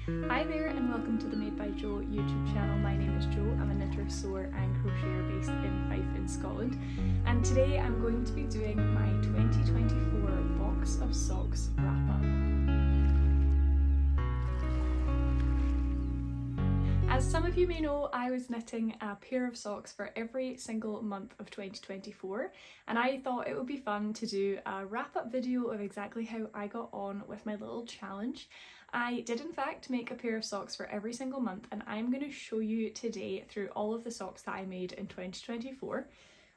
Hi there and welcome to the Made by Jo YouTube channel. My name is Jo, I'm a knitter, sewer and crocheter based in Fife in Scotland, and today I'm going to be doing my 2024 box of socks wrap up. As some of you may know, I was knitting a pair of socks for every single month of 2024, and I thought it would be fun to do a wrap up video of exactly how I got on with my little challenge. I did in fact make a pair of socks for every single month, and I'm going to show you today through all of the socks that I made in 2024,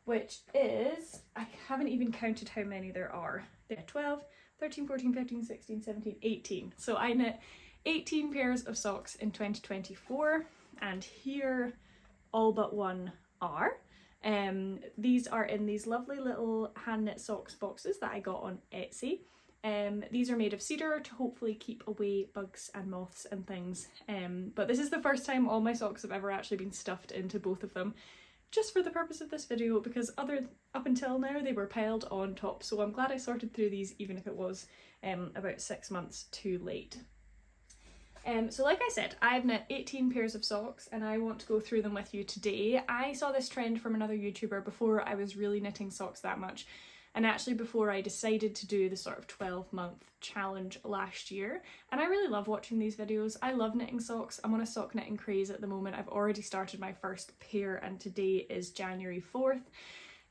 which is, I haven't even counted how many there are. There are 12, 13, 14, 15, 16, 17, 18. So I knit 18 pairs of socks in 2024, and here all but one are. These are in these lovely little hand knit socks boxes that I got on Etsy. These are made of cedar to hopefully keep away bugs and moths and things, but this is the first time all my socks have ever actually been stuffed into both of them, just for the purpose of this video, because up until now they were piled on top, so I'm glad I sorted through these even if it was about 6 months too late. So like I said, I've knit 18 pairs of socks and I want to go through them with you today. I saw this trend from another YouTuber before I was really knitting socks that much, and actually before I decided to do the sort of 12-month challenge last year. And I really love watching these videos. I love knitting socks. I'm on a sock knitting craze at the moment. I've already started my first pair and today is January 4th.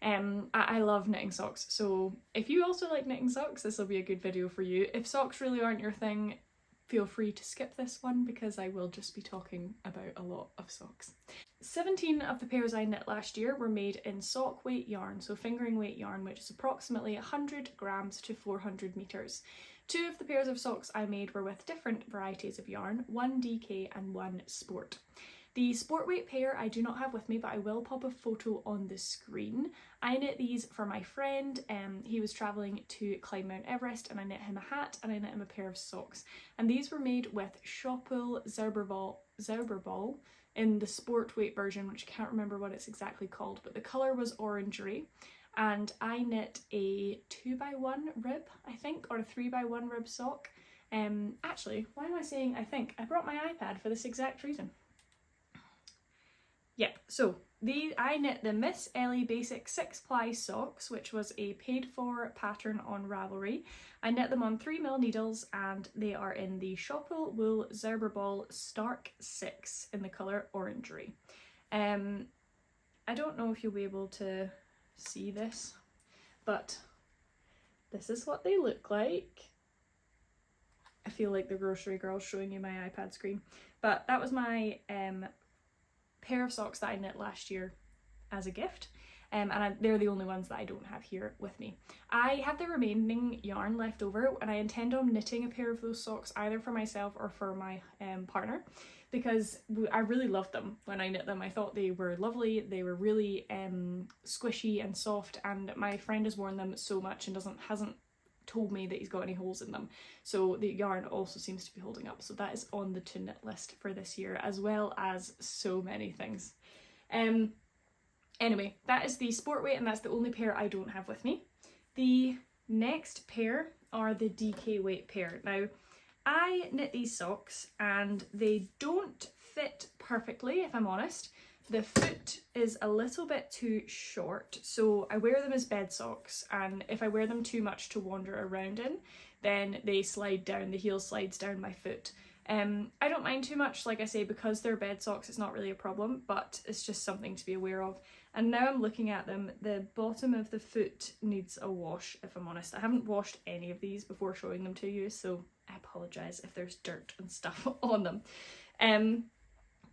I love knitting socks, so if you also like knitting socks, this will be a good video for you. If socks really aren't your thing, feel free to skip this one because I will just be talking about a lot of socks. 17 of the pairs I knit last year were made in sock weight yarn, so fingering weight yarn, which is approximately 100 grams to 400 meters. 2 of the pairs of socks I made were with different varieties of yarn, 1 DK and 1 sport. The sport weight pair I do not have with me, but I will pop a photo on the screen. I knit these for my friend. He was travelling to climb Mount Everest and I knit him a hat and I knit him a pair of socks. And these were made with Schoppel Zauberball in the sport weight version, which I can't remember what it's exactly called, but the colour was orangery. And I knit a 2x1 rib, I think, or a 3x1 rib sock. Actually, why am I saying I think? I brought my iPad for this exact reason. Yep, so I knit the Miss Ellie Basic 6-ply socks, which was a paid for pattern on Ravelry. I knit them on 3mm needles and they are in the Schoppel Wool Zauberball Stark 6 in the colour orangery. I don't know if you'll be able to see this, but this is what they look like. I feel like the grocery girl showing you my iPad screen, but that was my pair of socks that I knit last year as a gift, and they're the only ones that I don't have here with me. I have the remaining yarn left over and I intend on knitting a pair of those socks either for myself or for my partner, because I really loved them when I knit them. I thought they were lovely, they were really squishy and soft, and my friend has worn them so much and hasn't told me that he's got any holes in them, so the yarn also seems to be holding up, so that is on the to knit list for this year, as well as so many things. Anyway, that is the sport weight and that's the only pair I don't have with me. The next pair are the DK weight pair. Now I knit these socks and they don't fit perfectly, if I'm honest. The foot is a little bit too short, so I wear them as bed socks, and if I wear them too much to wander around in, then they slide down, the heel slides down my foot. I don't mind too much, like I say, because they're bed socks, it's not really a problem, but it's just something to be aware of. And now I'm looking at them, the bottom of the foot needs a wash, if I'm honest. I haven't washed any of these before showing them to you, so I apologise if there's dirt and stuff on them.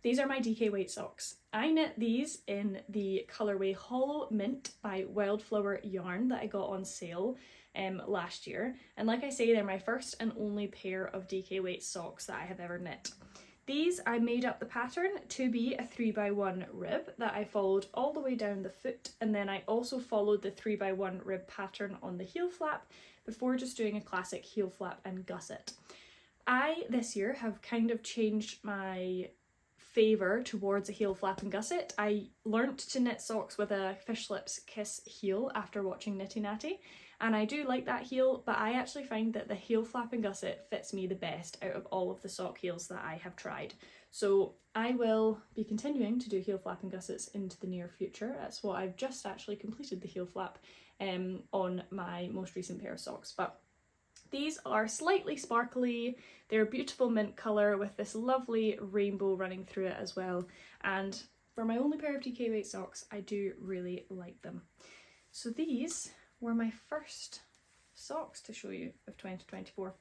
These are my DK weight socks. I knit these in the colourway Hollow Mint by Wildflower Yarn that I got on sale last year. And like I say, they're my first and only pair of DK weight socks that I have ever knit. These I made up the pattern to be a 3x1 rib that I followed all the way down the foot, and then I also followed the 3x1 rib pattern on the heel flap before just doing a classic heel flap and gusset. I this year have kind of changed my favour towards a heel flap and gusset. I learnt to knit socks with a Fish Lips Kiss heel after watching Knitty Natty, and I do like that heel, but I actually find that the heel flap and gusset fits me the best out of all of the sock heels that I have tried. So I will be continuing to do heel flap and gussets into the near future. That's what I've just actually completed, the heel flap on my most recent pair of socks. But these are slightly sparkly, they're a beautiful mint colour with this lovely rainbow running through it as well, and for my only pair of DK weight socks I do really like them. So these were my first socks to show you of 2024.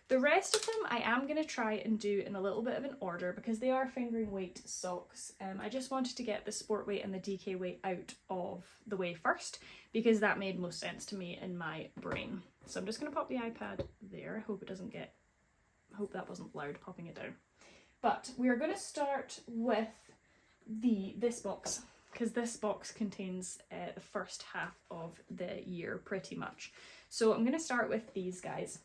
The rest of them I am going to try and do in a little bit of an order because they are fingering weight socks. I just wanted to get the sport weight and the DK weight out of the way first because that made most sense to me in my brain. So I'm just going to pop the iPad there. I hope it doesn't get, hope that wasn't loud popping it down. But we are going to start with this box because this box contains the first half of the year pretty much. So I'm going to start with these guys.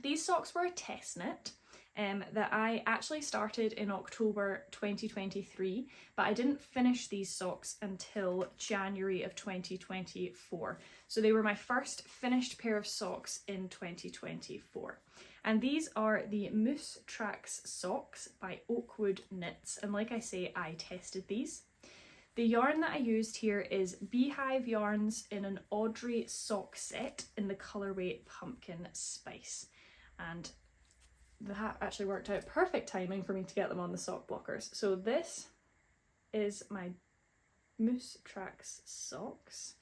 These socks were a test knit that I actually started in October 2023, but I didn't finish these socks until January of 2024. So they were my first finished pair of socks in 2024. And these are the Moose Tracks socks by Oakwood Knits. And like I say, I tested these. The yarn that I used here is Beehive Yarns in an Audrey sock set in the colourway Pumpkin Spice. And that actually worked out perfect timing for me to get them on the sock blockers. So this is my Moose Tracks socks.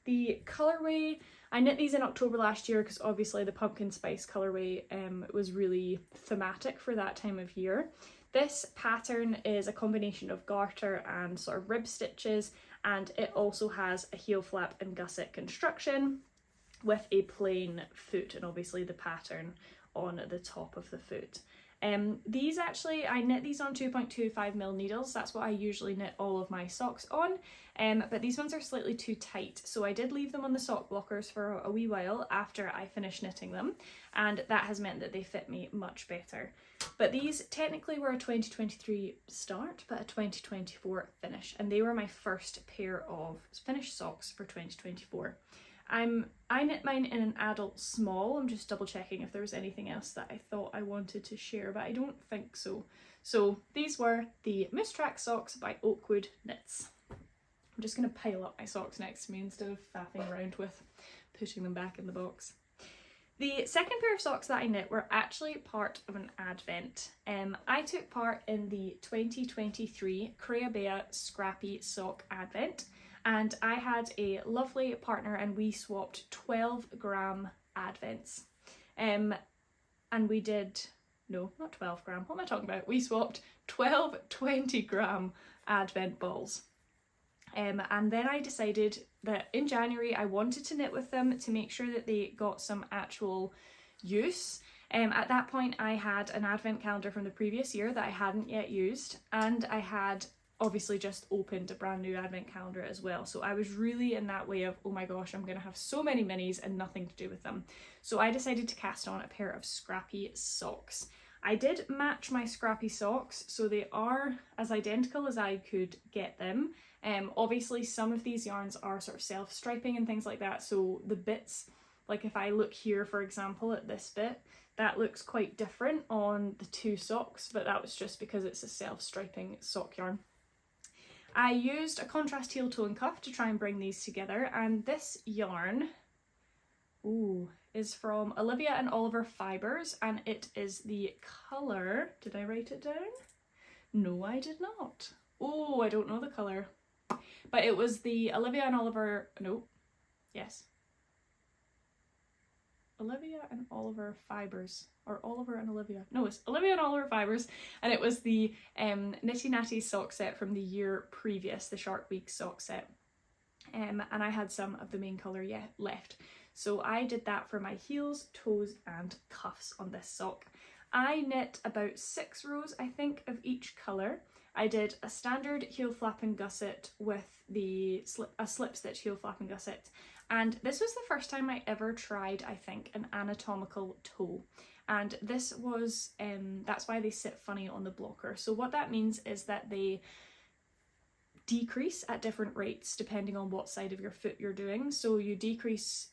The colourway, I knit these in October last year because obviously the Pumpkin Spice colourway was really thematic for that time of year. This pattern is a combination of garter and sort of rib stitches, and it also has a heel flap and gusset construction with a plain foot and obviously the pattern on the top of the foot. These actually, I knit these on 2.25mm needles. That's what I usually knit all of my socks on, but these ones are slightly too tight, so I did leave them on the sock blockers for a wee while after I finished knitting them, and that has meant that they fit me much better. But these technically were a 2023 start, but a 2024 finish, and they were my first pair of finished socks for 2024. I knit mine in an adult small. I'm just double checking if there was anything else that I thought I wanted to share, but I don't think so. So these were the Moose Tracks socks by Oakwood Knits. I'm just going to pile up my socks next to me instead of faffing around with putting them back in the box. The second pair of socks that I knit were actually part of an advent. I took part in the 2023 Caba Scrappy sock advent, and I had a lovely partner and we swapped 12-gram advents. And we did, no, not 12-gram, what am I talking about? We swapped 12 20-gram advent balls. And then I decided that in January I wanted to knit with them to make sure that they got some actual use. At that point I had an advent calendar from the previous year that I hadn't yet used, and I had obviously just opened a brand new advent calendar as well. So I was really in that way of, oh my gosh, I'm going to have so many minis and nothing to do with them. So I decided to cast on a pair of Scrappy socks. I did match my Scrappy socks, so they are as identical as I could get them. Obviously some of these yarns are sort of self-striping and things like that, so the bits, like if I look here for example at this bit, that looks quite different on the two socks, but that was just because it's a self-striping sock yarn. I used a contrast heel toe and cuff to try and bring these together, and this yarn is from Olivia and Oliver Fibres, and it is the colour, did I write it down? No, I did not. Oh, I don't know the colour. But it was the Olivia and Oliver, no, yes. Olivia and Oliver Fibres, or Oliver and Olivia, no, it's Olivia and Oliver Fibres, and it was the Nitty Natty sock set from the year previous, the Shark Week sock set, and I had some of the main colour left, so I did that for my heels, toes and cuffs on this sock. I knit about 6 rows I think of each colour. I did a standard heel flap and gusset with a slip stitch heel flap and gusset, and this was the first time I ever tried, I think, an anatomical toe, and this was, that's why they sit funny on the blocker. So what that means is that they decrease at different rates depending on what side of your foot you're doing. So you decrease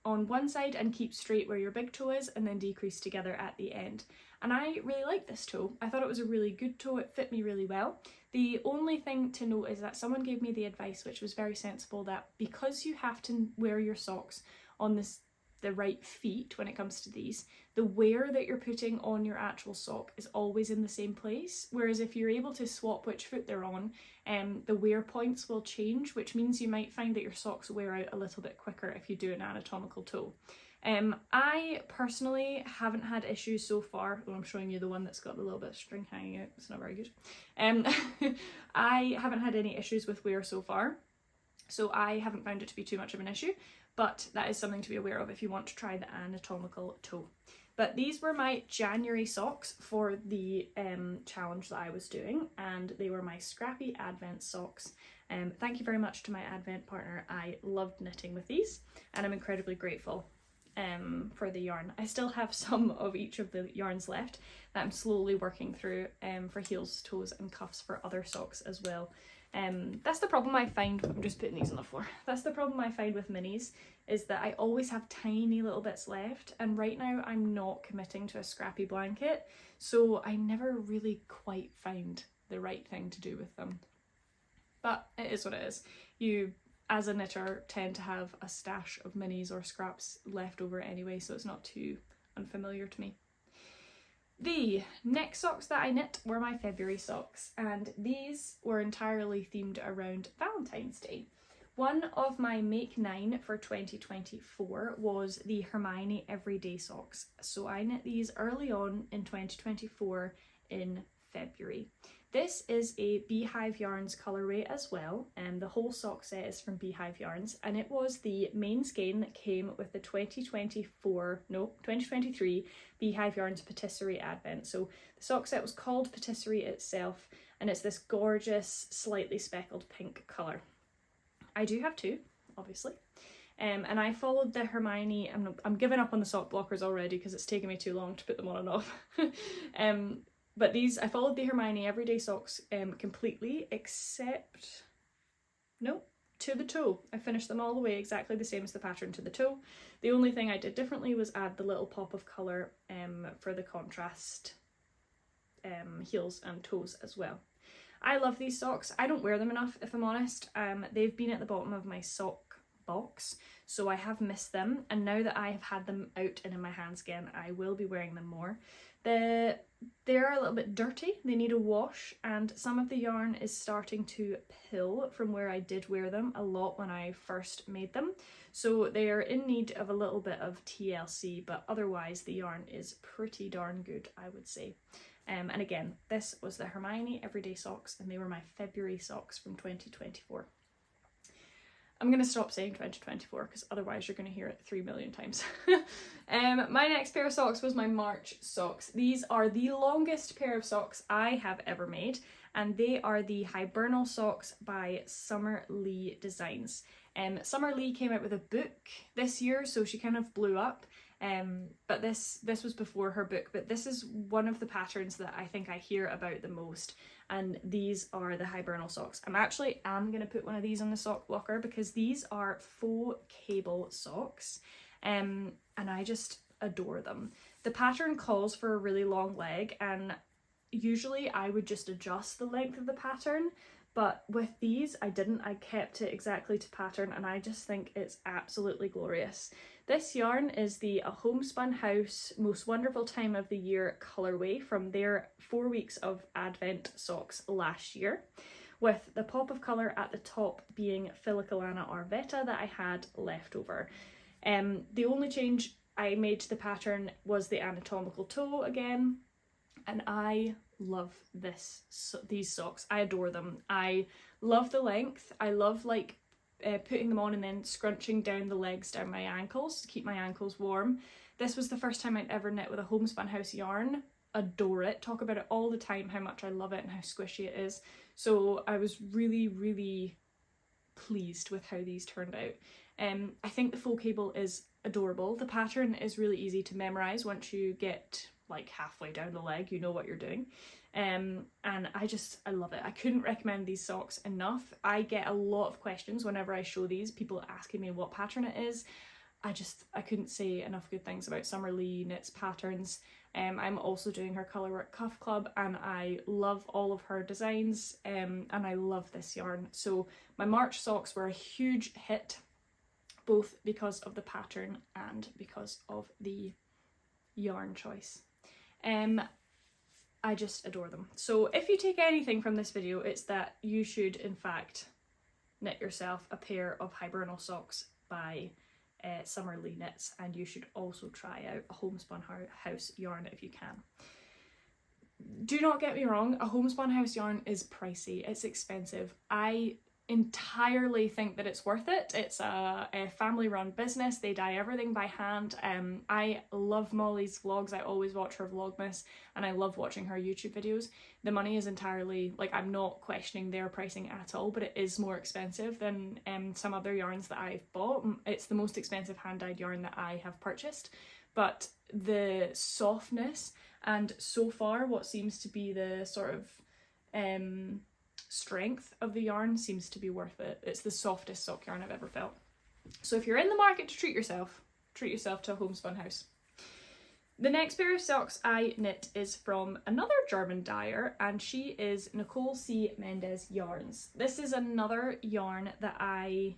on one side and keep straight where your big toe is, and then decrease together at the end. And I really like this toe. I thought it was a really good toe, it fit me really well. The only thing to note is that someone gave me the advice, which was very sensible, that because you have to wear your socks on the right feet when it comes to these, the wear that you're putting on your actual sock is always in the same place, whereas if you're able to swap which foot they're on, the wear points will change, which means you might find that your socks wear out a little bit quicker if you do an anatomical toe. I personally haven't had issues so far. Well, I'm showing you the one that's got the little bit of string hanging out. It's not very good. I haven't had any issues with wear so far, so I haven't found it to be too much of an issue, but that is something to be aware of if you want to try the anatomical toe. But these were my January socks for the challenge that I was doing, and they were my Scrappy Advent socks. Thank you very much to my Advent partner. I loved knitting with these, and I'm incredibly grateful for the yarn. I still have some of each of the yarns left that I'm slowly working through for heels, toes and cuffs for other socks as well. That's the problem I find, I'm just putting these on the floor, that's the problem I find with minis, is that I always have tiny little bits left, and right now I'm not committing to a Scrappy blanket, so I never really quite find the right thing to do with them. But it is what it is. You, as a knitter, tend to have a stash of minis or scraps left over anyway, so it's not too unfamiliar to me. The next socks that I knit were my February socks, and these were entirely themed around Valentine's Day. One of my Make 9 for 2024 was the Hermione Everyday Socks, so I knit these early on in 2024 in February. This is a Beehive Yarns colourway as well, and the whole sock set is from Beehive Yarns, and it was the main skein that came with the 2023 Beehive Yarns Patisserie Advent. So the sock set was called Patisserie itself, and it's this gorgeous, slightly speckled pink colour. I do have two, obviously. And I followed the Hermione, I'm giving up on the sock blockers already because it's taken me too long to put them on and off. But these, I followed the Hermione Everyday Socks completely, except, no, to the toe. I finished them all the way exactly the same as the pattern to the toe. The only thing I did differently was add the little pop of colour for the contrast heels and toes as well. I love these socks. I don't wear them enough, if I'm honest. They've been at the bottom of my sock box, so I have missed them, and now that I have had them out and in my hands again, I will be wearing them more. They're a little bit dirty, they need a wash, and some of the yarn is starting to pill from where I did wear them a lot when I first made them, so they are in need of a little bit of TLC, but otherwise the yarn is pretty darn good, I would say. And again, this was the Hermione Everyday Socks, and they were my February socks from 2024. I'm going to stop saying 2024 because otherwise you're going to hear it 3 million times. My next pair of socks was my March socks. These are the longest pair of socks I have ever made, and they are the Hibernal Socks by Summer Lee Designs. Summer Lee came out with a book this year, so she kind of blew up. But this was before her book, but this is one of the patterns that I think I hear about the most, and these are the Hibernal Socks. I'm going to put one of these on the sock blocker because these are faux cable socks, and I just adore them. The pattern calls for a really long leg, and usually I would just adjust the length of the pattern, but with these I didn't. I kept it exactly to pattern, and I just think it's absolutely glorious. This yarn is the A Homespun House Most Wonderful Time of the Year colourway from their 4 weeks of Advent socks last year, with the pop of colour at the top being Filicolana Arvetta that I had left over. The only change I made to the pattern was the anatomical toe again, and I love these socks. I adore them. I love the length. I love putting them on and then scrunching down the legs down my ankles to keep my ankles warm. This was the first time I'd ever knit with a Homespun House yarn. Adore it. Talk about it all the time, how much I love it and how squishy it is. So I was really, really pleased with how these turned out. I think the faux cable is adorable. The pattern is really easy to memorise. Once you get like halfway down the leg, you know what you're doing. And I love it. I couldn't recommend these socks enough. I get a lot of questions whenever I show these, people asking me what pattern it is. I couldn't say enough good things about Summer Lee Knits patterns. I'm also doing her Colourwork Cuff Club, and I love all of her designs, and I love this yarn. So my March socks were a huge hit, both because of the pattern and because of the yarn choice. I just adore them. So if you take anything from this video, it's that you should in fact knit yourself a pair of Hibernal Socks by Summer Lee Knits, and you should also try out a homespun house yarn if you can. Do not get me wrong, a homespun house yarn is pricey, it's expensive. I entirely think that it's worth it. It's a family run business, they dye everything by hand. I love Molly's vlogs, I always watch her Vlogmas, and I love watching her YouTube videos. The money is entirely, like, I'm not questioning their pricing at all, but it is more expensive than some other yarns that I've bought. It's the most expensive hand-dyed yarn that I have purchased, but the softness and so far what seems to be the sort of strength of the yarn seems to be worth it. It's the softest sock yarn I've ever felt. So if you're in the market to treat yourself to a homespun house. The next pair of socks I knit is from another German dyer, and she is Nicole C Mendez Yarns. This is another yarn that I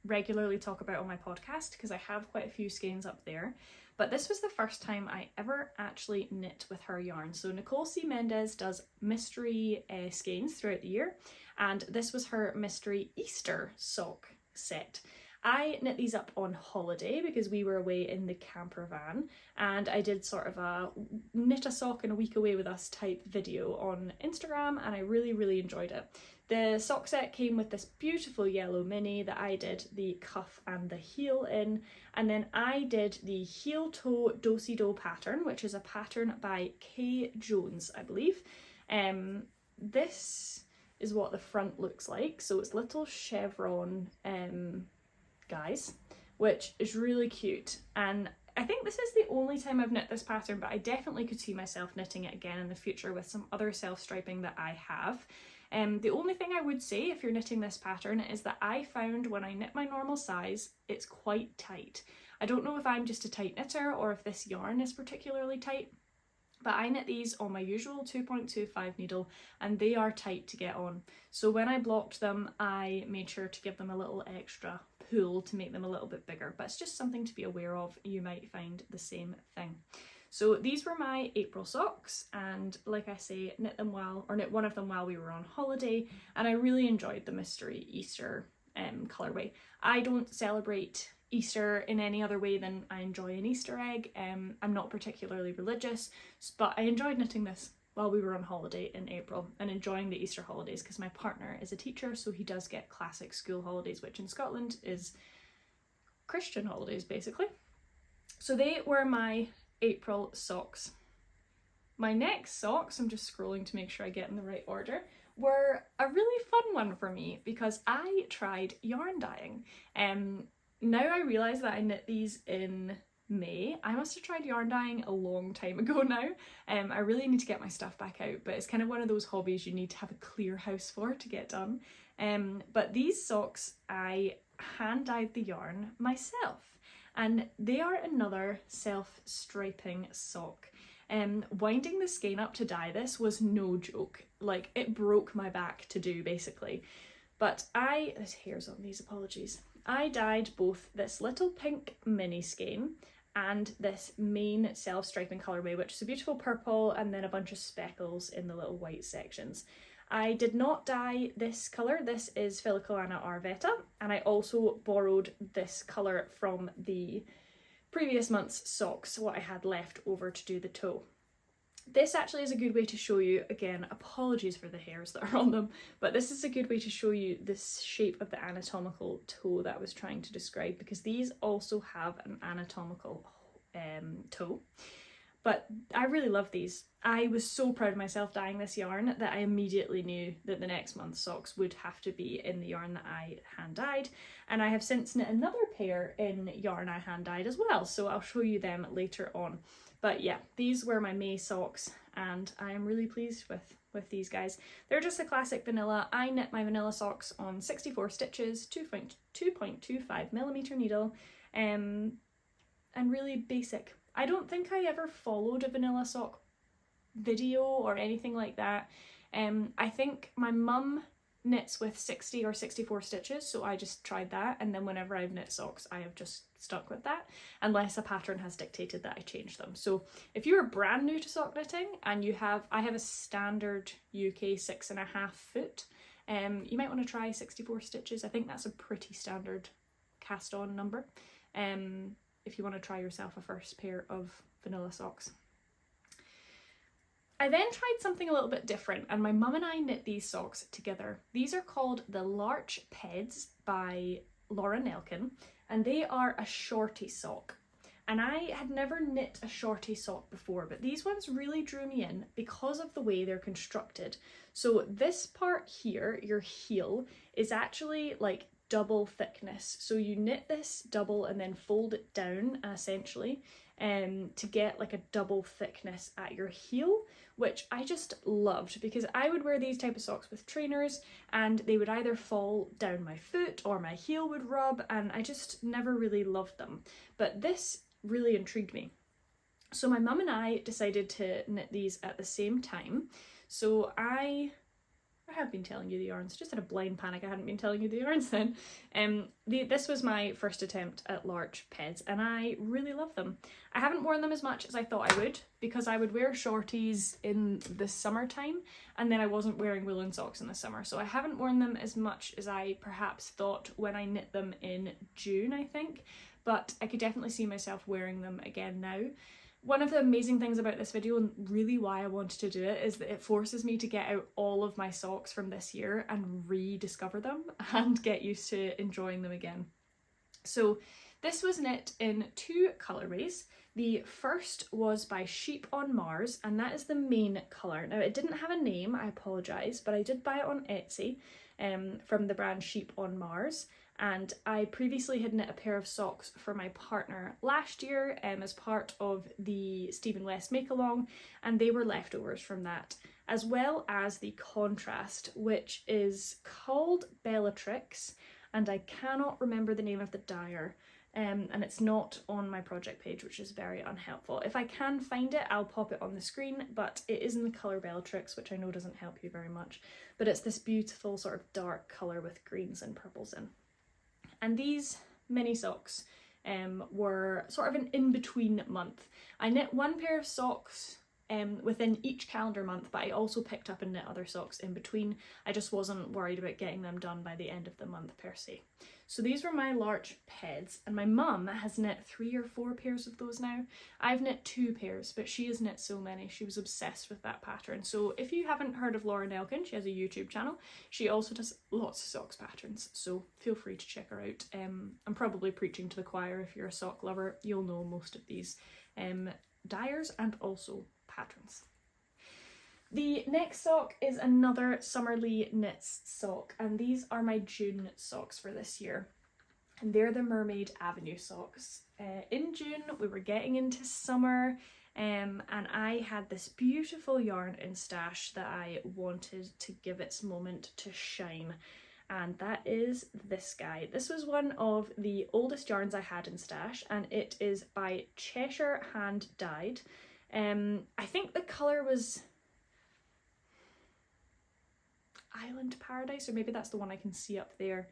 regularly talk about on my podcast because I have quite a few skeins up there, but this was the first time I ever actually knit with her yarn. So Nicole C Mendez does mystery skeins throughout the year, and this was her mystery Easter sock set. I knit these up on holiday because we were away in the camper van, and I did sort of a knit a sock in a week away with us type video on Instagram, and I really enjoyed it. The sock set came with this beautiful yellow mini that I did the cuff and the heel in, and then I did the heel toe do-si-do pattern, which is a pattern by Kay Jones, I believe. This is what the front looks like, so it's little chevron guys, which is really cute, and I think this is the only time I've knit this pattern, but I definitely could see myself knitting it again in the future with some other self-striping that I have. The only thing I would say if you're knitting this pattern is that I found when I knit my normal size, it's quite tight. I don't know if I'm just a tight knitter or if this yarn is particularly tight, but I knit these on my usual 2.25 needle and they are tight to get on. So when I blocked them, I made sure to give them a little extra pull to make them a little bit bigger, but it's just something to be aware of. You might find the same thing. So these were my April socks, and like I say, knit one of them while we were on holiday, and I really enjoyed the mystery Easter colourway. I don't celebrate Easter in any other way than I enjoy an Easter egg. I'm not particularly religious, but I enjoyed knitting this while we were on holiday in April and enjoying the Easter holidays because my partner is a teacher, so he does get classic school holidays, which in Scotland is Christian holidays basically. So they were my April socks. My next socks, I'm just scrolling to make sure I get in the right order, were a really fun one for me because I tried yarn dyeing. Now I realise that I knit these in May. I must have tried yarn dyeing a long time ago now. I really need to get my stuff back out, but it's kind of one of those hobbies you need to have a clear house for to get done. But these socks, I hand dyed the yarn myself, and they are another self-striping sock. Winding the skein up to dye this was no joke. Like, it broke my back to do basically. But there's hairs on these, apologies. I dyed both this little pink mini skein and this main self-striping colourway, which is a beautiful purple and then a bunch of speckles in the little white sections. I did not dye this colour, this is Filicolana Arvetta, and I also borrowed this colour from the previous month's socks, what I had left over to do the toe. This actually is a good way to show you, again, apologies for the hairs that are on them, but this is a good way to show you the shape of the anatomical toe that I was trying to describe, because these also have an anatomical toe. But I really love these. I was so proud of myself dyeing this yarn that I immediately knew that the next month's socks would have to be in the yarn that I hand dyed, and I have since knit another pair in yarn I hand dyed as well, so I'll show you them later on. But yeah, these were my May socks and I am really pleased with these guys. They're just a classic vanilla. I knit my vanilla socks on 64 stitches, 2.25mm needle. and really basic. I don't think I ever followed a vanilla sock video or anything like that. I think my mum knits with 60 or 64 stitches, so I just tried that, and then whenever I've knit socks I have just stuck with that unless a pattern has dictated that I change them. So if you're brand new to sock knitting and I have a standard UK 6.5 foot, you might want to try 64 stitches. I think that's a pretty standard cast on number if you want to try yourself a first pair of vanilla socks. I then tried something a little bit different, and my mum and I knit these socks together. These are called the Larch Peds by Laura Nelkin, and they are a shorty sock. And I had never knit a shorty sock before, but these ones really drew me in because of the way they're constructed. So this part here, your heel, is actually like double thickness. So you knit this double and then fold it down essentially to get like a double thickness at your heel, which I just loved because I would wear these type of socks with trainers and they would either fall down my foot or my heel would rub, and I just never really loved them. But this really intrigued me. So my mum and I decided to knit these at the same time. So I have been telling you the yarns, just had a blind panic I hadn't been telling you the yarns then. This was my first attempt at Larch Peds and I really love them. I haven't worn them as much as I thought I would because I would wear shorties in the summertime and then I wasn't wearing woolen socks in the summer, so I haven't worn them as much as I perhaps thought when I knit them in June, I think, but I could definitely see myself wearing them again now. One of the amazing things about this video, and really why I wanted to do it, is that it forces me to get out all of my socks from this year and rediscover them and get used to enjoying them again. So this was knit in 2 colourways. The first was by Sheep on Mars, and that is the main colour. Now it didn't have a name, I apologise, but I did buy it on Etsy from the brand Sheep on Mars. And I previously had knit a pair of socks for my partner last year as part of the Stephen West make-along, and they were leftovers from that, as well as the contrast, which is called Bellatrix, and I cannot remember the name of the dyer, and it's not on my project page, which is very unhelpful. If I can find it, I'll pop it on the screen, but it is in the colour Bellatrix, which I know doesn't help you very much, but it's this beautiful sort of dark colour with greens and purples in. And these mini socks were sort of an in-between month. I knit 1 pair of socks within each calendar month, but I also picked up and knit other socks in between. I just wasn't worried about getting them done by the end of the month per se. So these were my Larch Peds, and my mum has knit 3 or 4 pairs of those now. I've knit 2 pairs, but she has knit so many. She was obsessed with that pattern. So if you haven't heard of Laura Nelkin, she has a YouTube channel. She also does lots of socks patterns, so feel free to check her out. I'm probably preaching to the choir. If you're a sock lover, you'll know most of these dyers and also patterns. The next sock is another Summerlee Knits sock, and these are my June socks for this year, and they're the Mermaid Avenue socks. In June we were getting into summer and I had this beautiful yarn in stash that I wanted to give its moment to shine, and that is this guy. This was one of the oldest yarns I had in stash, and it is by Cheshire hand dyed. I think the colour was Island Paradise, or maybe that's the one I can see up there.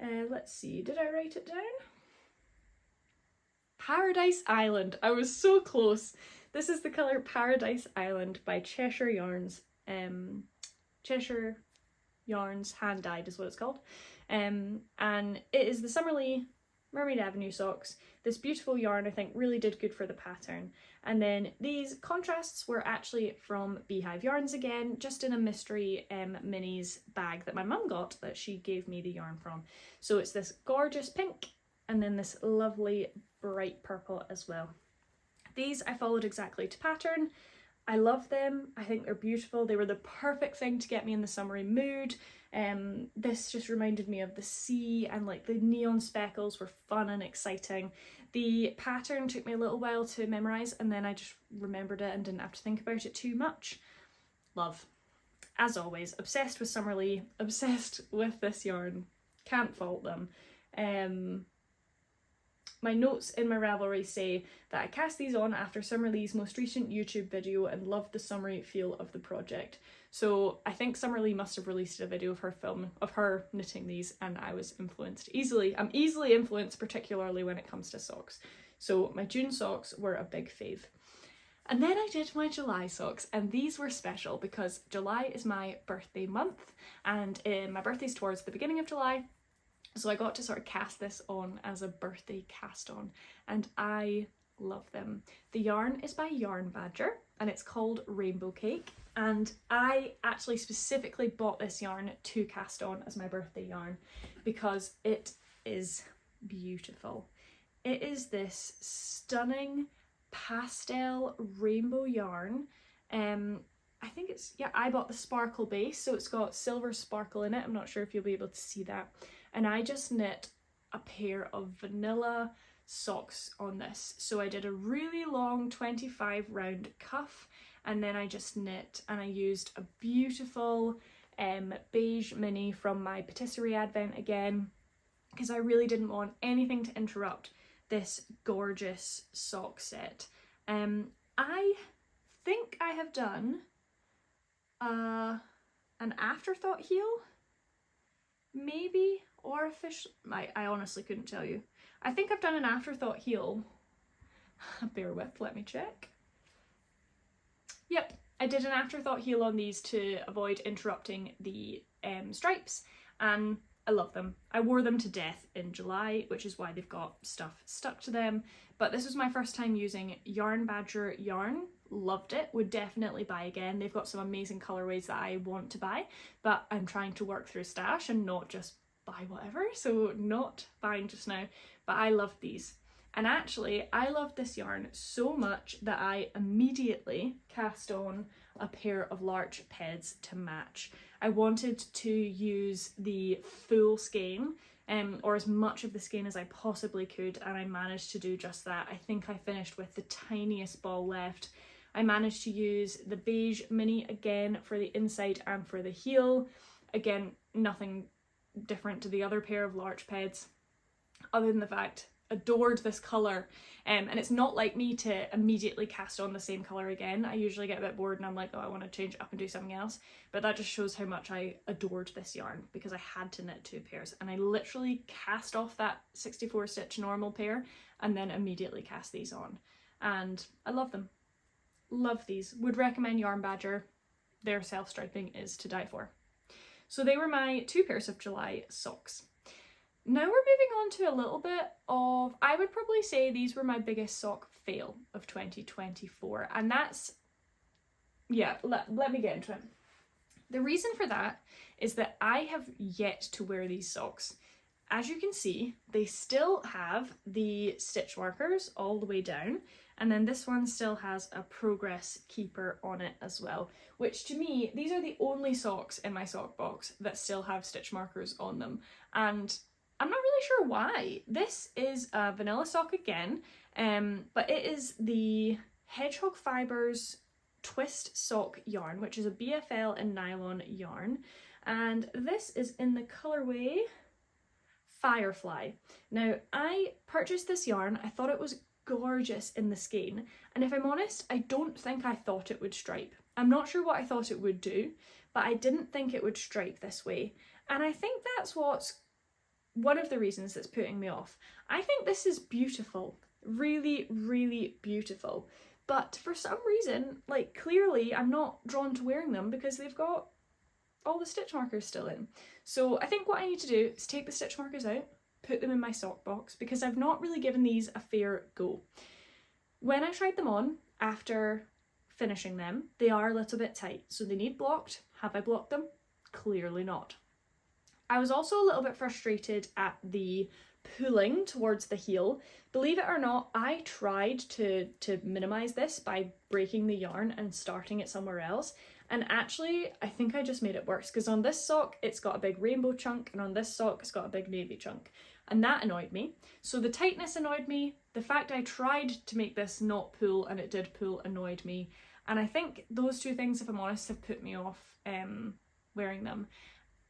Let's see, did I write it down? Paradise Island. I was so close. This is the colour Paradise Island by Cheshire Yarns. Cheshire Yarns hand dyed is what it's called. And it is the Summerlee Mermaid Avenue socks. This beautiful yarn I think really did good for the pattern. And then these contrasts were actually from Beehive Yarns again, just in a mystery minis bag that my mum got that she gave me the yarn from. So it's this gorgeous pink and then this lovely bright purple as well. These I followed exactly to pattern. I love them. I think they're beautiful. They were the perfect thing to get me in the summery mood. This just reminded me of the sea, and like the neon speckles were fun and exciting. The pattern took me a little while to memorise, and then I just remembered it and didn't have to think about it too much. Love. As always, obsessed with Summerlee, obsessed with this yarn. Can't fault them. My notes in my Ravelry say that I cast these on after Summer Lee's most recent YouTube video and loved the summery feel of the project. So I think Summer Lee must have released a video of her knitting these, and I was influenced easily. I'm easily influenced, particularly when it comes to socks. So my June socks were a big fave. And then I did my July socks, and these were special because July is my birthday month, and my birthday's towards the beginning of July. So I got to sort of cast this on as a birthday cast on, and I love them. The yarn is by Yarn Badger and it's called Rainbow Cake, and I actually specifically bought this yarn to cast on as my birthday yarn because it is beautiful. It is this stunning pastel rainbow yarn. I think it's, yeah, I bought the sparkle base, so it's got silver sparkle in it. I'm not sure if you'll be able to see that. And I just knit a pair of vanilla socks on this. So I did a really long 25 round cuff, and then I just knit, and I used a beautiful beige mini from my patisserie advent again, because I really didn't want anything to interrupt this gorgeous sock set. I think I have done an afterthought heel, maybe, or a fish. I honestly couldn't tell you. I think I've done an afterthought heel. Bear with, let me check. Yep, I did an afterthought heel on these to avoid interrupting the stripes, and I love them. I wore them to death in July, which is why they've got stuff stuck to them. But this was my first time using Yarn Badger yarn. Loved it, would definitely buy again. They've got some amazing colorways that I want to buy, but I'm trying to work through stash and not just buy whatever, so not buying just now. But I loved these. And actually, I loved this yarn so much that I immediately cast on a pair of Larch Peds to match. I wanted to use the full skein, or as much of the skein as I possibly could, and I managed to do just that. I think I finished with the tiniest ball left. I managed to use the beige mini again for the inside and for the heel. Again, nothing different to the other pair of Larch Peds, other than the fact adored this colour, and it's not like me to immediately cast on the same colour again. I usually get a bit bored and I'm like, oh, I want to change it up and do something else, but that just shows how much I adored this yarn because I had to knit two pairs, and I literally cast off that 64 stitch normal pair and then immediately cast these on, and I love them. Love these. Would recommend Yarn Badger. Their self-striping is to die for. So they were my two pairs of July socks. Now we're moving on to a little bit of, I would probably say these were my biggest sock fail of 2024, and that's, yeah, let me get into it. The reason for that is that I have yet to wear these socks. As you can see, they still have the stitch markers all the way down, and then this one still has a progress keeper on it as well, which to me, these are the only socks in my sock box that still have stitch markers on them, and I'm not really sure why. This is a vanilla sock again, but it is the Hedgehog Fibres twist sock yarn, which is a BFL and nylon yarn, and this is in the colourway Firefly. Now, I purchased this yarn, I thought it was gorgeous in the skein, and if I'm honest, I don't think I thought it would stripe. I'm not sure what I thought it would do, but I didn't think it would stripe this way, and I think that's what's one of the reasons that's putting me off. I think this is beautiful, really, really beautiful, but for some reason, like, clearly I'm not drawn to wearing them because they've got all the stitch markers still in. So I think what I need to do is take the stitch markers out, put them in my sock box, because I've not really given these a fair go. When I tried them on after finishing them, they are a little bit tight, so they need blocked. Have I blocked them? Clearly not. I was also a little bit frustrated at the pulling towards the heel. Believe it or not, I tried to minimise this by breaking the yarn and starting it somewhere else, and actually I think I just made it worse, because on this sock it's got a big rainbow chunk and on this sock it's got a big navy chunk, and that annoyed me. So the tightness annoyed me, the fact I tried to make this not pull and it did pull annoyed me, and I think those two things, if I'm honest, have put me off wearing them.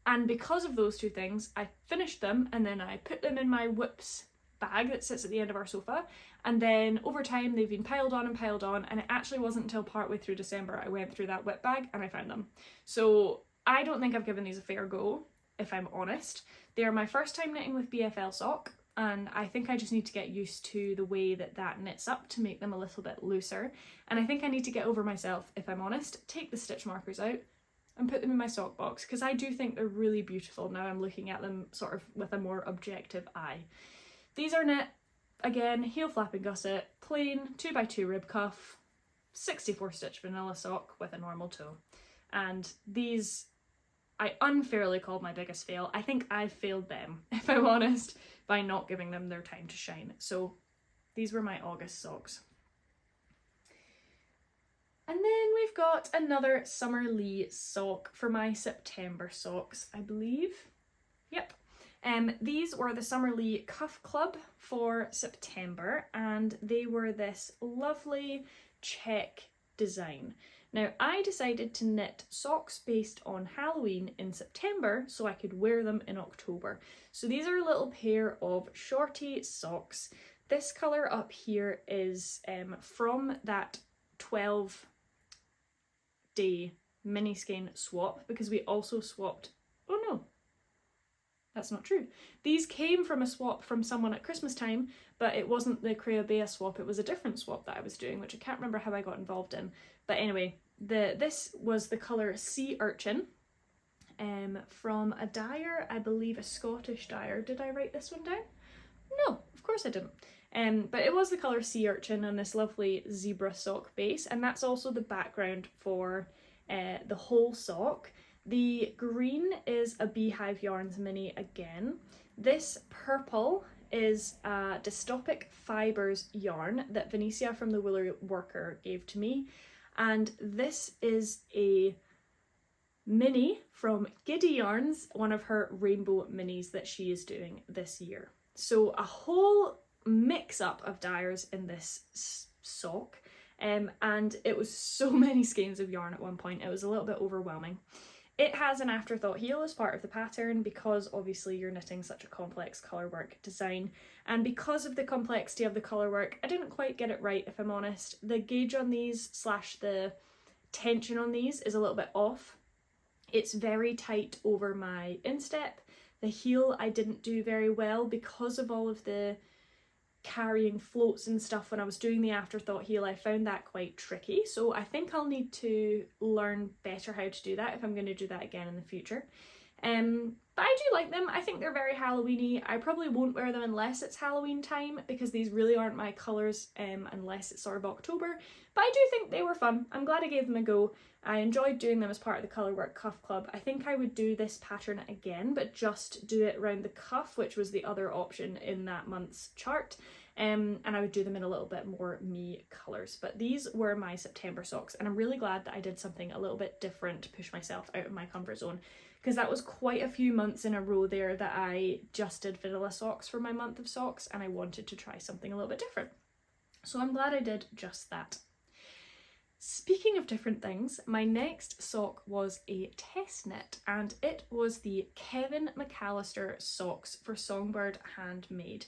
And because of those two things, I finished them and then I put them in my Whips bag that sits at the end of our sofa, and then over time they've been piled on, and it actually wasn't until partway through December I went through that whip bag and I found them. So I don't think I've given these a fair go, if I'm honest. They are my first time knitting with BFL sock, and I think I just need to get used to the way that that knits up to make them a little bit looser. And I think I need to get over myself, if I'm honest, take the stitch markers out and put them in my sock box, because I do think they're really beautiful now I'm looking at them sort of with a more objective eye. These are knit, again, heel flap and gusset, plain 2x2 rib cuff, 64 stitch vanilla sock with a normal toe. And these I unfairly called my biggest fail. I think I failed them, if I'm honest, by not giving them their time to shine. So these were my August socks. And then we've got another Summer Lee sock for my September socks, I believe. Yep. These were the Summer Lee Cuff Club for September, and they were this lovely check design. Now, I decided to knit socks based on Halloween in September so I could wear them in October. So these are a little pair of shorty socks. This colour up here is from that 12-day mini skein swap, because we also swapped, oh no, that's not true. These came from a swap from someone at Christmas time, but it wasn't the Creabea swap, it was a different swap that I was doing, which I can't remember how I got involved in. But anyway, this was the colour Sea Urchin from a dyer, I believe a Scottish dyer. Did I write this one down? No, of course I didn't. But it was the colour Sea Urchin on this lovely zebra sock base, and that's also the background for the whole sock. The green is a Beehive Yarns mini again. This purple is a Dystopic Fibres yarn that Venetia from the Wooler Worker gave to me. And this is a mini from Giddy Yarns, one of her rainbow minis that she is doing this year. So a whole mix-up of dyers in this sock, and it was so many skeins of yarn at one point, it was a little bit overwhelming. It has an afterthought heel as part of the pattern because obviously you're knitting such a complex colourwork design, and because of the complexity of the colourwork I didn't quite get it right, if I'm honest. The gauge on these / the tension on these is a little bit off. It's very tight over my instep. The heel I didn't do very well because of all of the carrying floats and stuff. When I was doing the afterthought heel I found that quite tricky, so I think I'll need to learn better how to do that if I'm going to do that again in the future. But I do like them. I think they're very Halloweeny. I probably won't wear them unless it's Halloween time because these really aren't my colours unless it's sort of October, but I do think they were fun. I'm glad I gave them a go. I enjoyed doing them as part of the Colourwork Cuff Club. I think I would do this pattern again, but just do it around the cuff, which was the other option in that month's chart. And I would do them in a little bit more me colours. But these were my September socks, and I'm really glad that I did something a little bit different to push myself out of my comfort zone, because that was quite a few months in a row there that I just did vanilla socks for my month of socks, and I wanted to try something a little bit different. So I'm glad I did just that. Speaking of different things, my next sock was a test knit, and it was the Kevin McAllister socks for Songbird Handmade,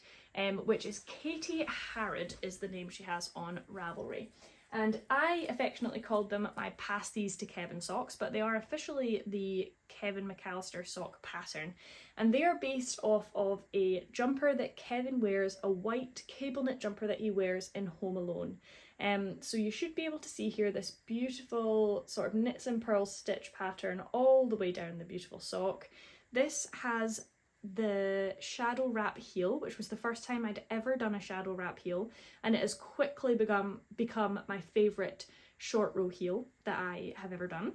which is Katie Harrod is the name she has on Ravelry. And I affectionately called them my Pass These to Kevin socks, but they are officially the Kevin McAllister sock pattern. And they are based off of a jumper that Kevin wears, a white cable knit jumper that he wears in Home Alone. So you should be able to see here this beautiful sort of knits and pearls stitch pattern all the way down the beautiful sock. This has the shadow wrap heel, which was the first time I'd ever done a shadow wrap heel, and it has quickly become my favourite short row heel that I have ever done,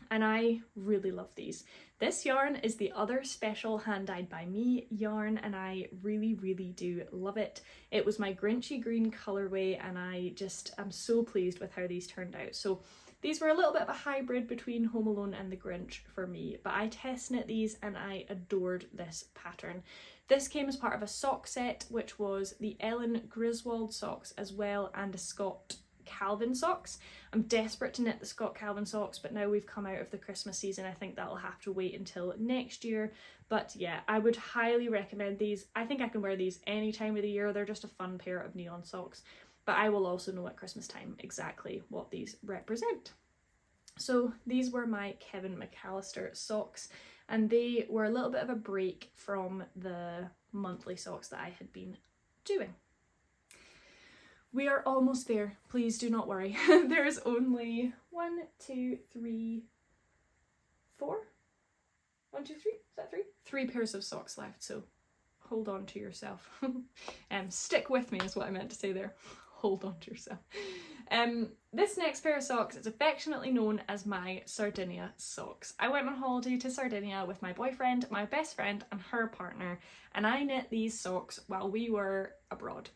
and I really love these. This yarn is the other special Hand Dyed by Me yarn, and I really do love it. It was my Grinchy green colourway, and I just am so pleased with how these turned out. So these were a little bit of a hybrid between Home Alone and the Grinch for me, but I test knit these and I adored this pattern. This came as part of a sock set, which was the Ellen Griswold socks as well, and a Scott Calvin socks. I'm desperate to knit the Scott Calvin socks, but now we've come out of the Christmas season, I think that'll have to wait until next year. But yeah, I would highly recommend these. I think I can wear these any time of the year. They're just a fun pair of neon socks. But I will also know at Christmas time exactly what these represent. So these were my Kevin McAllister socks, and they were a little bit of a break from the monthly socks that I had been doing. We are almost there, please do not worry. There's only 1, 2, 3, 4? 1, 2, 3? Is that 3? 3 pairs of socks left, so hold on to yourself. Stick with me is what I meant to say there. Hold on to yourself. This next pair of socks is affectionately known as my Sardinia socks. I went on holiday to Sardinia with my boyfriend, my best friend and her partner, and I knit these socks while we were abroad.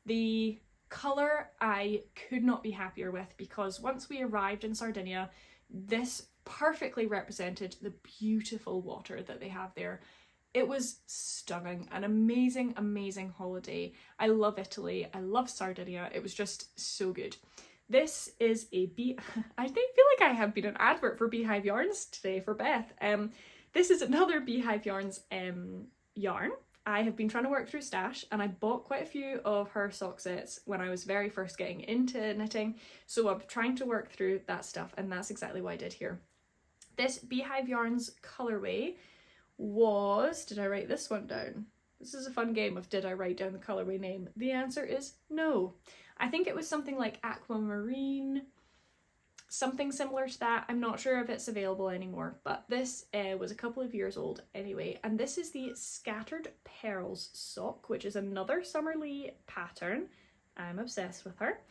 The colour I could not be happier with, because once we arrived in Sardinia, this perfectly represented the beautiful water that they have there. It was stunning, an amazing, amazing holiday. I love Italy, I love Sardinia, it was just so good. This is a I feel like I have been an advert for Beehive Yarns today for Beth. This is another Beehive Yarns yarn. I have been trying to work through stash, and I bought quite a few of her sock sets when I was very first getting into knitting, so I'm trying to work through that stuff, and that's exactly what I did here. This Beehive Yarns colourway was, did I write this one down? This is a fun game of did I write down the colourway name? The answer is no. I think it was something like aquamarine, something similar to that. I'm not sure if it's available anymore, but this was a couple of years old anyway. And this is the Scattered Pearls sock, which is another Summerlee pattern. I'm obsessed with her.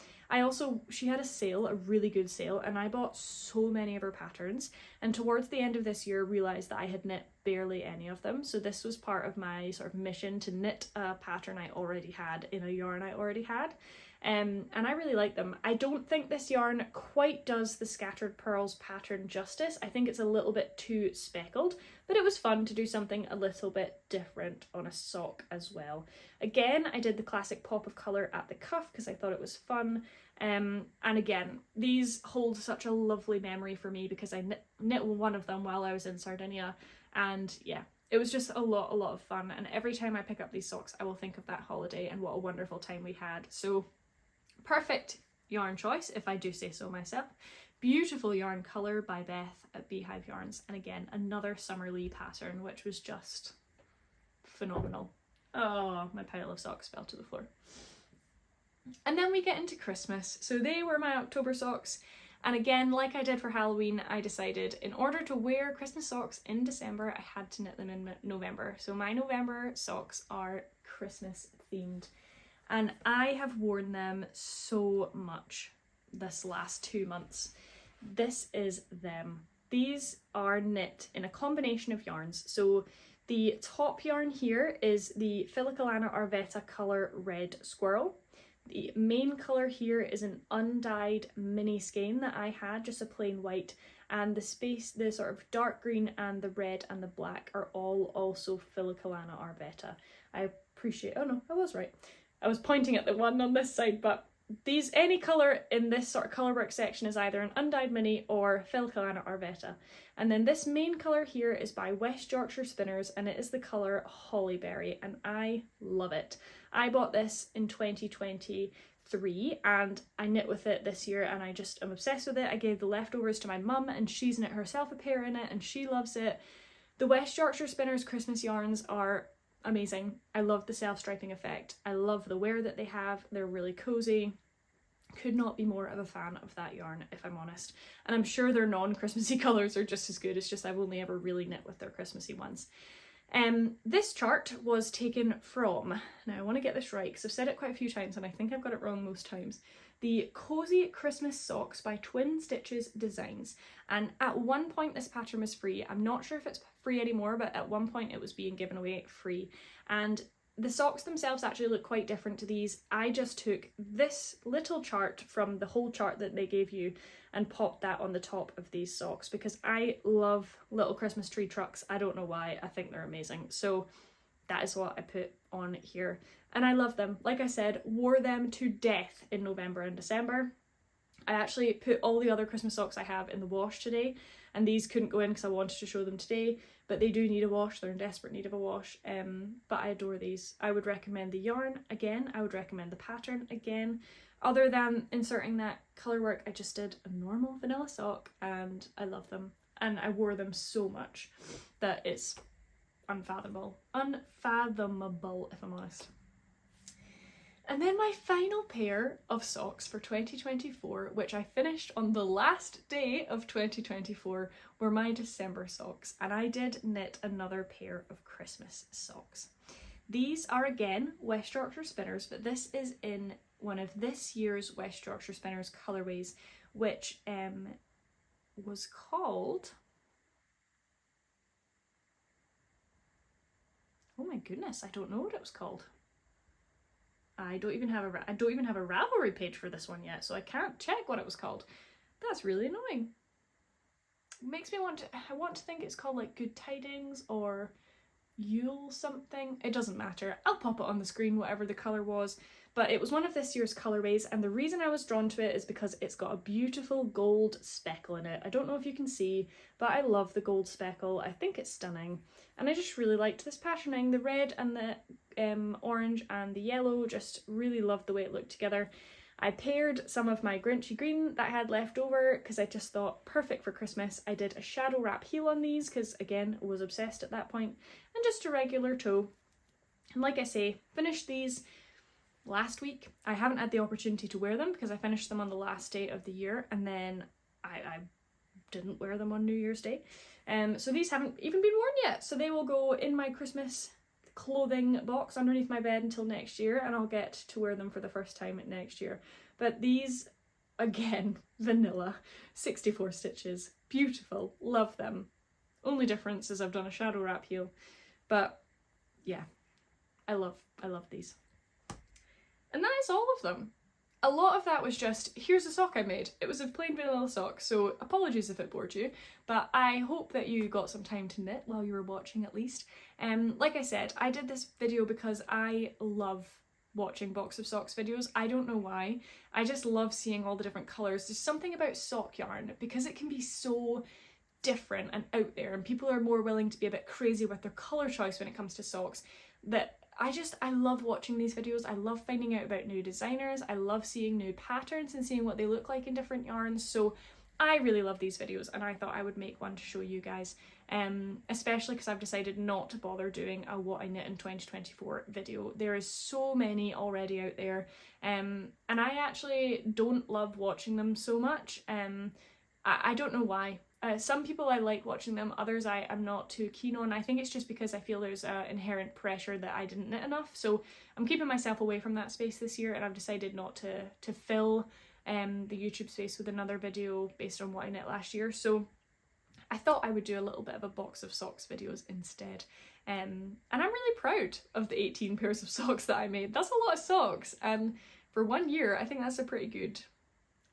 She had a sale, a really good sale, and I bought so many of her patterns, and towards the end of this year realised that I had knit barely any of them, so this was part of my sort of mission to knit a pattern I already had in a yarn I already had. And I really like them. I don't think this yarn quite does the Scattered Pearls pattern justice. I think it's a little bit too speckled, but it was fun to do something a little bit different on a sock as well. Again, I did the classic pop of colour at the cuff because I thought it was fun. And again, these hold such a lovely memory for me because I knit one of them while I was in Sardinia, and yeah, it was just a lot of fun, and every time I pick up these socks I will think of that holiday and what a wonderful time we had. So perfect yarn choice, if I do say so myself. Beautiful yarn colour by Beth at Beehive Yarns, and again another Summerlee pattern which was just phenomenal. Oh, my pile of socks fell to the floor. And then we get into Christmas. So they were my October socks, and again, like I did for Halloween, I decided in order to wear Christmas socks in December I had to knit them in November. So my November socks are Christmas themed, and I have worn them so much this last 2 months. This is them. These are knit in a combination of yarns. So the top yarn here is the Filicalana Arvetta colour Red Squirrel. The main colour here is an undyed mini skein that I had, just a plain white, and the sort of dark green and the red and the black are all also Filicalana Arvetta. I appreciate, oh no, I was right. I was pointing at the one on this side, but these, any colour in this sort of colourwork section is either an undyed mini or Filicalana Arvetta. And then this main colour here is by West Yorkshire Spinners, and it is the colour Hollyberry, and I love it. I bought this in 2023 and I knit with it this year, and I just am obsessed with it. I gave the leftovers to my mum and she's knit herself a pair in it and she loves it. The West Yorkshire Spinners Christmas yarns are amazing. I love the self-striping effect. I love the wear that they have. They're really cozy. Could not be more of a fan of that yarn, if I'm honest. And I'm sure their non-Christmassy colours are just as good. It's just I've only ever really knit with their Christmassy ones. This chart was taken from, now I want to get this right because I've said it quite a few times and I think I've got it wrong most times, the Cozy Christmas Socks by Twin Stitches Designs. And at one point this pattern was free. I'm not sure if it's free anymore, but at one point it was being given away free. And the socks themselves actually look quite different to these. I just took this little chart from the whole chart that they gave you and popped that on the top of these socks because I love little Christmas tree trucks. I don't know why, I think they're amazing. So that is what I put on here. And I love them. Like I said, wore them to death in November and December. I actually put all the other Christmas socks I have in the wash today, and these couldn't go in because I wanted to show them today, but they do need a wash. They're in desperate need of a wash, but I adore these. I would recommend the yarn again. I would recommend the pattern again. Other than inserting that colour work, I just did a normal vanilla sock and I love them. And I wore them so much that it's unfathomable if I'm honest. And then my final pair of socks for 2024, which I finished on the last day of 2024, were my December socks, and I did knit another pair of Christmas socks. These are again West Yorkshire Spinners, but this is in one of this year's West Yorkshire Spinners colourways, which was called... oh my goodness, I don't know what it was called. I don't even have a Ravelry page for this one yet, so I can't check what it was called. That's really annoying. It makes me I want to think it's called like Good Tidings or Yule something. It doesn't matter. I'll pop it on the screen, whatever the colour was. But it was one of this year's colourways, and the reason I was drawn to it is because it's got a beautiful gold speckle in it. I don't know if you can see, but I love the gold speckle. I think it's stunning. And I just really liked this patterning. The red and the orange and the yellow, just really loved the way it looked together. I paired some of my Grinchy green that I had left over because I just thought perfect for Christmas. I did a shadow wrap heel on these because, again, I was obsessed at that point, and just a regular toe. And like I say, finished these last week. I haven't had the opportunity to wear them because I finished them on the last day of the year, and then I didn't wear them on New Year's Day. So these haven't even been worn yet, so they will go in my Christmas clothing box underneath my bed until next year, and I'll get to wear them for the first time next year. But these, again, vanilla, 64 stitches, beautiful, love them. Only difference is I've done a shadow wrap heel, but yeah, I love these. And that is all of them. A lot of that was just, here's a sock I made. It was a plain vanilla sock, so apologies if it bored you, but I hope that you got some time to knit while you were watching at least. Like I said, I did this video because I love watching box of socks videos. I don't know why. I just love seeing all the different colours. There's something about sock yarn, because it can be so different and out there, and people are more willing to be a bit crazy with their colour choice when it comes to socks, that I love watching these videos. I love finding out about new designers. I love seeing new patterns and seeing what they look like in different yarns. So I really love these videos, and I thought I would make one to show you guys, especially because I've decided not to bother doing a what I knit in 2024 video. There is so many already out there, and I actually don't love watching them so much. I don't know why. Some people I like watching them, others I am not too keen on. I think it's just because I feel there's inherent pressure that I didn't knit enough, so I'm keeping myself away from that space this year, and I've decided not to fill the YouTube space with another video based on what I knit last year. So I thought I would do a little bit of a box of socks videos instead, and I'm really proud of the 18 pairs of socks that I made. That's a lot of socks, and for 1 year I think that's a pretty good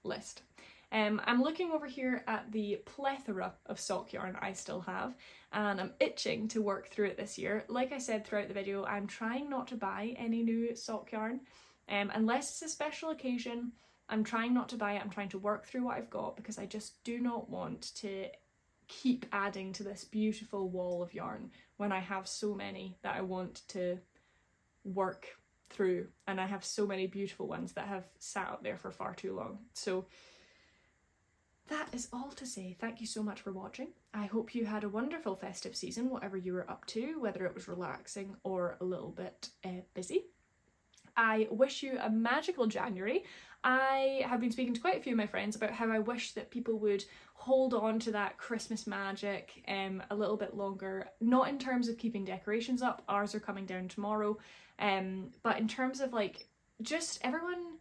list. I'm looking over here at the plethora of sock yarn I still have, and I'm itching to work through it this year. Like I said throughout the video, I'm trying not to buy any new sock yarn, unless it's a special occasion. I'm trying not to buy it. I'm trying to work through what I've got, because I just do not want to keep adding to this beautiful wall of yarn when I have so many that I want to work through, and I have so many beautiful ones that have sat up there for far too long. So that is all to say. Thank you so much for watching. I hope you had a wonderful festive season, whatever you were up to, whether it was relaxing or a little bit busy. I wish you a magical January. I have been speaking to quite a few of my friends about how I wish that people would hold on to that Christmas magic a little bit longer, not in terms of keeping decorations up, ours are coming down tomorrow, but in terms of like just everyone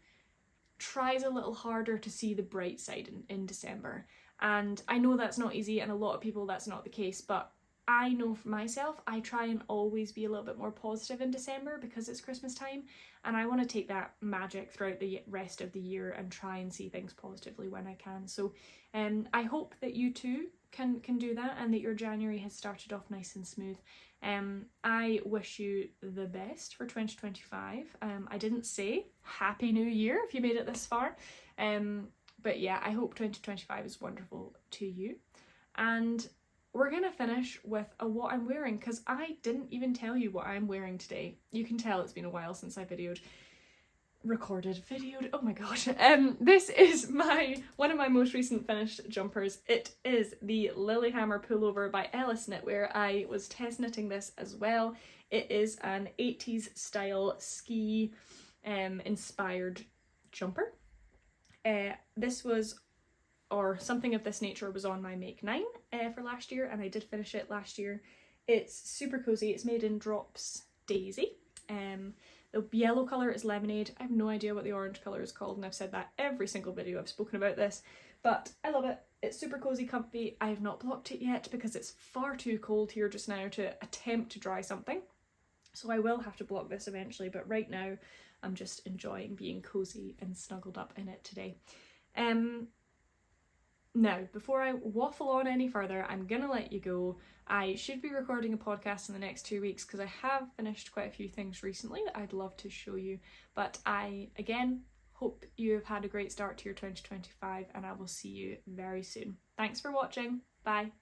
tries a little harder to see the bright side in December. And I know that's not easy, and a lot of people that's not the case, but I know for myself, I try and always be a little bit more positive in December because it's Christmas time, and I want to take that magic throughout the rest of the year and try and see things positively when I can. So I hope that you too can do that, and that your January has started off nice and smooth. I wish you the best for 2025. I didn't say Happy New Year if you made it this far, But yeah, I hope 2025 is wonderful to you. And we're gonna finish with a what I'm wearing, because I didn't even tell you what I'm wearing today. You can tell it's been a while since I videoed, oh my gosh. This is one of my most recent finished jumpers. It is the Lilyhammer pullover by Ellis Knitwear. I was test knitting this as well. It is an 80s style ski inspired jumper. This was, or something of this nature, was on my Make 9 for last year, and I did finish it last year. It's super cozy. It's made in Drops Daisy. The yellow colour is Lemonade. I have no idea what the orange colour is called, and I've said that every single video I've spoken about this, but I love it. It's super cozy, comfy. I have not blocked it yet because it's far too cold here just now to attempt to dry something, so I will have to block this eventually, but right now I'm just enjoying being cozy and snuggled up in it today. Now, before I waffle on any further, I'm gonna let you go. I should be recording a podcast in the next 2 weeks because I have finished quite a few things recently that I'd love to show you. But I, again, hope you have had a great start to your 2025, and I will see you very soon. Thanks for watching. Bye.